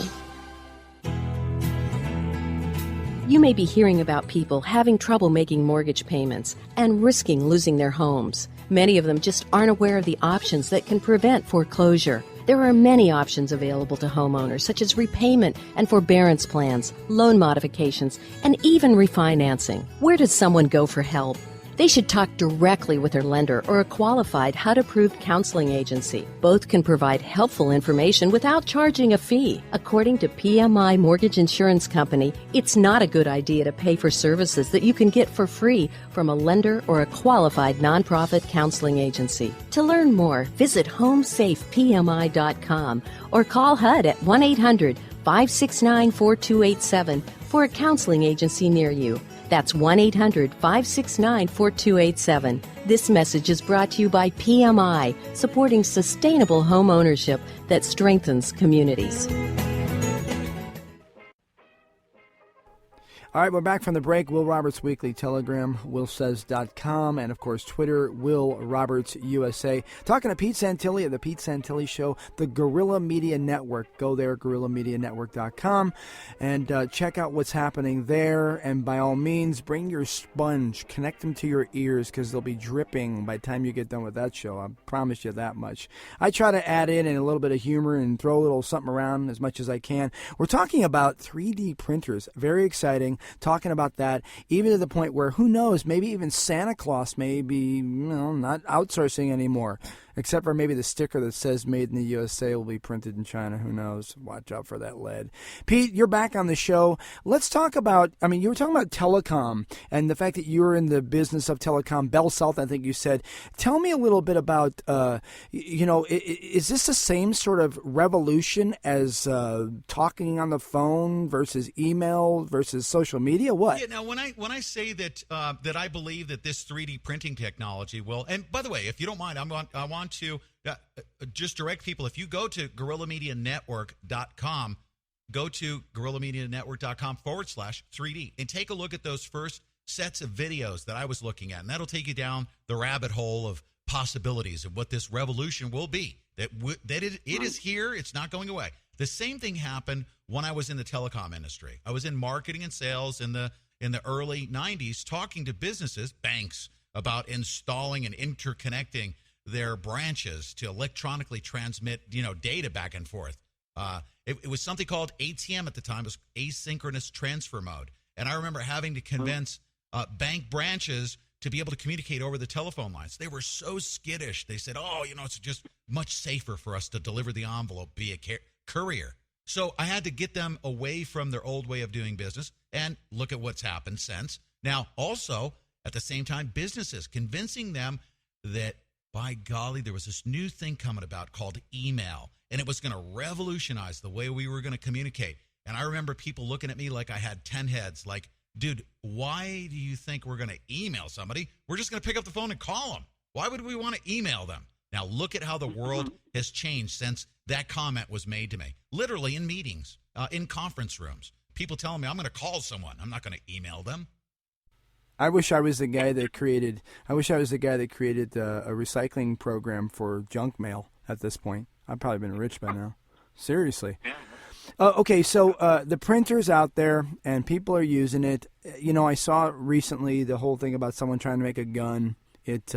You may be hearing about people having trouble making mortgage payments and risking losing their homes. Many of them just aren't aware of the options that can prevent foreclosure. There are many options available to homeowners, such as repayment and forbearance plans, loan modifications, and even refinancing. Where does someone go for help? They should talk directly with their lender or a qualified HUD-approved counseling agency. Both can provide helpful information without charging a fee. According to PMI Mortgage Insurance Company, it's not a good idea to pay for services that you can get for free from a lender or a qualified nonprofit counseling agency. To learn more, visit homesafepmi.com or call HUD at 1-800-569-4287 for a counseling agency near you. That's 1-800-569-4287. This message is brought to you by PMI, supporting sustainable home ownership that strengthens communities. All right, we're back from the break. Will Roberts Weekly, Telegram, willsays.com, and, of course, Twitter, Will Roberts USA. Talking to Pete Santilli of the Pete Santilli Show, the Guerrilla Media Network. Go there, guerrillamedianetwork.com, and check out what's happening there. And by all means, bring your sponge. Connect them to your ears because they'll be dripping by the time you get done with that show. I promise you that much. I try to add in a little bit of humor and throw a little something around as much as I can. We're talking about 3D printers. Very exciting. Talking about that, even to the point where, who knows, maybe even Santa Claus may be not outsourcing anymore, except for maybe the sticker that says Made in the USA will be printed in China. Who knows? Watch out for that lead. Pete, you're back on the show. Let's talk about, you were talking about telecom and the fact that you're in the business of telecom. Bell South, I think you said. Tell me a little bit about, is this the same sort of revolution as talking on the phone versus email versus social media? What? Yeah, now, when I say that that I believe that this 3D printing technology will, and by the way, if you don't mind, I want to just direct people. If you go to guerrillamedianetwork.com, go to guerrillamedianetwork.com/3D and take a look at those first sets of videos that I was looking at, and that'll take you down the rabbit hole of possibilities of what this revolution will be. That it is here. It's not going away. The same thing happened when I was in the telecom industry. I was in marketing and sales in the early 90s, talking to businesses, banks, about installing and interconnecting their branches to electronically transmit, data back and forth. It was something called ATM at the time. It was asynchronous transfer mode. And I remember having to convince bank branches to be able to communicate over the telephone lines. They were so skittish. They said, it's just much safer for us to deliver the envelope via courier. So I had to get them away from their old way of doing business, and look at what's happened since. Now, also, at the same time, businesses, convincing them that, by golly, there was this new thing coming about called email, and it was going to revolutionize the way we were going to communicate. And I remember people looking at me like I had 10 heads, like, dude, why do you think we're going to email somebody? We're just going to pick up the phone and call them. Why would we want to email them? Now, look at how the world has changed since that comment was made to me. Literally in meetings, in conference rooms. People telling me I'm going to call someone. I'm not going to email them. I wish I was the guy that created a recycling program for junk mail at this point. I've probably been rich by now. Seriously. Okay, so the printer's out there and people are using it. I saw recently the whole thing about someone trying to make a gun. It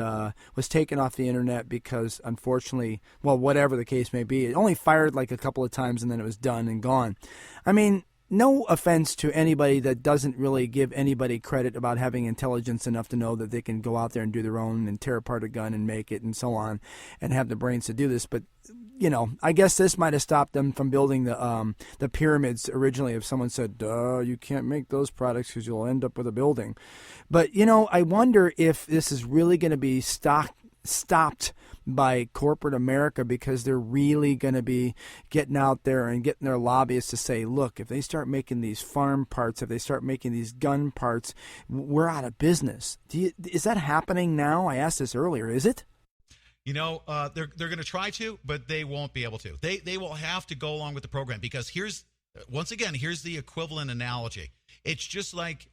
was taken off the internet because, unfortunately, whatever the case may be, it only fired like a couple of times and then it was done and gone. No offense to anybody that doesn't really give anybody credit about having intelligence enough to know that they can go out there and do their own and tear apart a gun and make it and so on and have the brains to do this. But, I guess this might have stopped them from building the pyramids originally if someone said, duh, you can't make those products because you'll end up with a building. But, I wonder if this is really going to be stopped by corporate America because they're really going to be getting out there and getting their lobbyists to say, look, if they start making these farm parts, if they start making these gun parts, we're out of business. Is that happening now? I asked this earlier. Is it? They're going to try to, but they won't be able to. They will have to go along with the program because here's the equivalent analogy. It's just like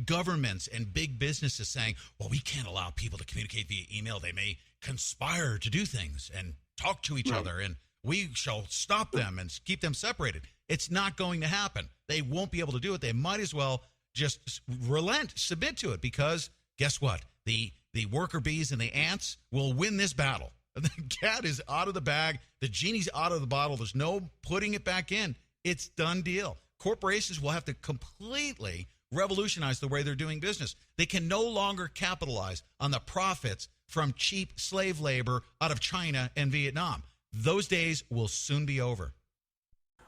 governments and big businesses saying, well, we can't allow people to communicate via email. They may conspire to do things and talk to each other, and we shall stop them and keep them separated. It's not going to happen. They won't be able to do it. They might as well just relent, submit to it, because guess what? The worker bees and the ants will win this battle. The cat is out of the bag. The genie's out of the bottle. There's no putting it back in. It's done deal. Corporations will have to completely revolutionize the way they're doing business. They can no longer capitalize on the profits from cheap slave labor out of China and Vietnam. Those days will soon be over.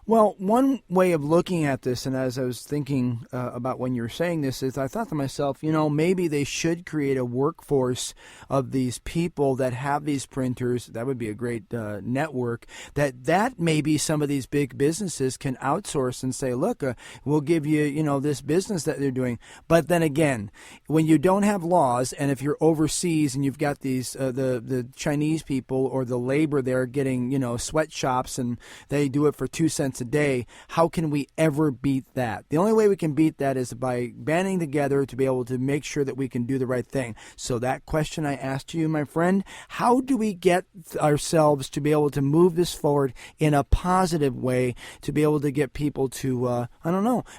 Well, one way of looking at this, and as I was thinking about when you were saying this, is I thought to myself, maybe they should create a workforce of these people that have these printers. That would be a great network. That maybe some of these big businesses can outsource and say, look, we'll give you, this business that they're doing. But then again, when you don't have laws, and if you're overseas and you've got these the Chinese people or the labor there getting, sweatshops, and they do it for 2 cents a day, how can we ever beat that? The only way we can beat that is by banding together to be able to make sure that we can do the right thing. So that question I asked you, my friend, how do we get ourselves to be able to move this forward in a positive way, to be able to get people to,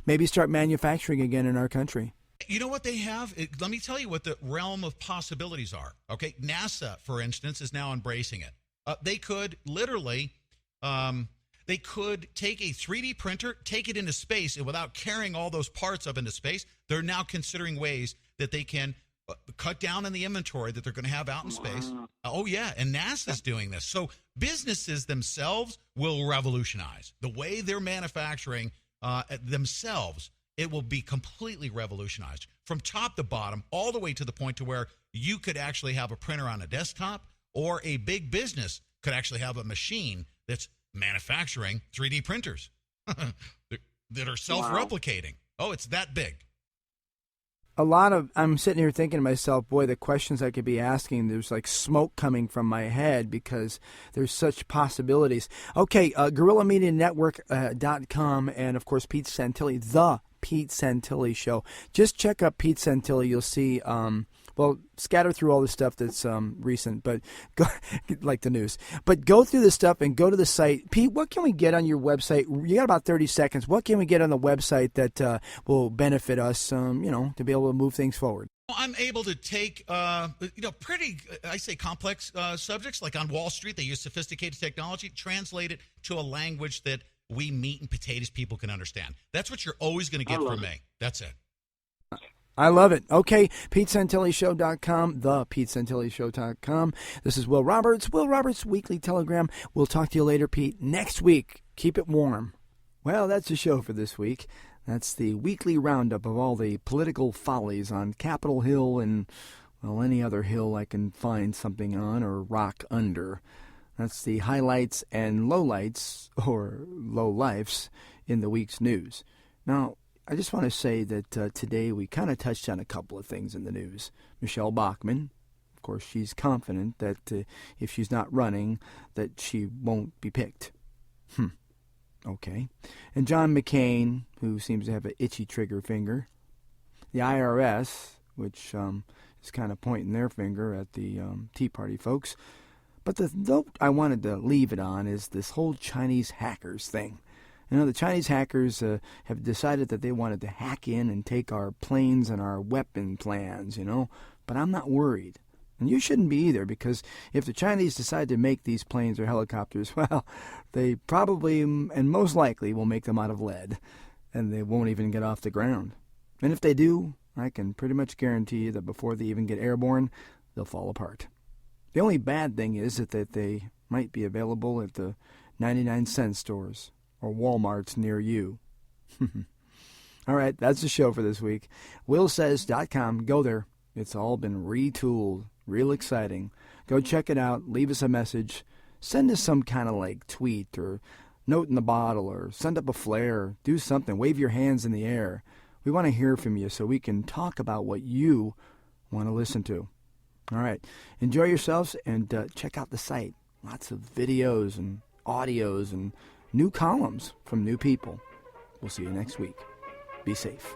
maybe start manufacturing again in our country? You know what they have? Let me tell you what the realm of possibilities are. Okay, NASA, for instance, is now embracing it. They could literally... They could take a 3D printer, take it into space, and without carrying all those parts up into space, they're now considering ways that they can cut down on the inventory that they're going to have out in space. Oh, yeah, and NASA's doing this. So businesses themselves will revolutionize. The way they're manufacturing themselves, it will be completely revolutionized from top to bottom, all the way to the point to where you could actually have a printer on a desktop, or a big business could actually have a machine that's manufacturing 3D printers that are self-replicating. Wow. Oh, it's that big. I'm sitting here thinking to myself, boy, the questions I could be asking, there's like smoke coming from my head because there's such possibilities. Okay, GorillaMediaNetwork.com, and of course Pete Santilli, the Pete Santilli Show. Just check up Pete Santilli. You'll see, scatter through all the stuff that's recent, but go, like the news. But go through the stuff and go to the site. Pete, what can we get on your website? You got about 30 seconds. What can we get on the website that will benefit us, to be able to move things forward? I'm able to take, pretty, I say complex subjects. Like on Wall Street, they use sophisticated technology, translate it to a language that we meat and potatoes people can understand. That's what you're always going to get from me. That's it. I love it. Okay, PeteSantilliShow.com, thePeteSantilliShow.com. This is Will Roberts, Will Roberts Weekly Telegram. We'll talk to you later, Pete, next week. Keep it warm. Well, that's the show for this week. That's the weekly roundup of all the political follies on Capitol Hill and, any other hill I can find something on or rock under. That's the highlights and lowlights, or lowlifes, in the week's news. Now, I just want to say that today we kind of touched on a couple of things in the news. Michelle Bachmann, of course, she's confident that if she's not running, that she won't be picked. Okay. And John McCain, who seems to have an itchy trigger finger. The IRS, which is kind of pointing their finger at the Tea Party folks. But the note I wanted to leave it on is this whole Chinese hackers thing. The Chinese hackers have decided that they wanted to hack in and take our planes and our weapon plans, But I'm not worried. And you shouldn't be either, because if the Chinese decide to make these planes or helicopters, well, they probably and most likely will make them out of lead, and they won't even get off the ground. And if they do, I can pretty much guarantee you that before they even get airborne, they'll fall apart. The only bad thing is that they might be available at the 99-cent stores or Walmarts near you. All right, that's the show for this week. WillSays.com. Go there. It's all been retooled. Real exciting. Go check it out. Leave us a message. Send us some kind of tweet or note in the bottle, or send up a flare. Do something. Wave your hands in the air. We want to hear from you so we can talk about what you want to listen to. All right. Enjoy yourselves and check out the site. Lots of videos and audios and new columns from new people. We'll see you next week. Be safe.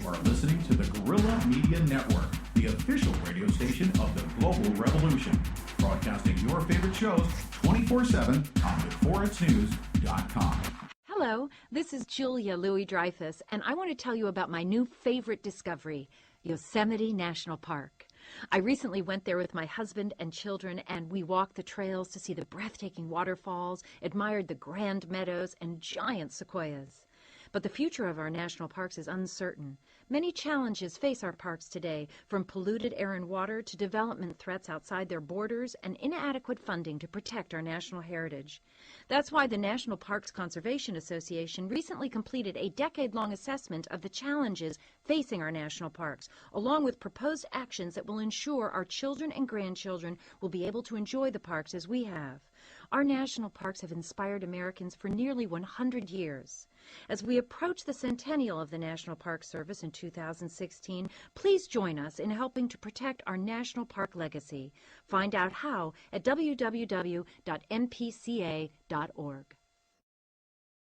You are listening to the Guerrilla Media Network, the official radio station of the Global Revolution, broadcasting your favorite shows 24/7 on beforeitsnews.com. Hello, this is Julia Louis-Dreyfus, and I want to tell you about my new favorite discovery, Yosemite National Park. I recently went there with my husband and children, and we walked the trails to see the breathtaking waterfalls, admired the grand meadows, and giant sequoias. But the future of our national parks is uncertain. Many challenges face our parks today, from polluted air and water to development threats outside their borders and inadequate funding to protect our national heritage. That's why the National Parks Conservation Association recently completed a decade-long assessment of the challenges facing our national parks, along with proposed actions that will ensure our children and grandchildren will be able to enjoy the parks as we have. Our national parks have inspired Americans for nearly 100 years. As we approach the centennial of the National Park Service in 2016, please join us in helping to protect our national park legacy. Find out how at www.npca.org.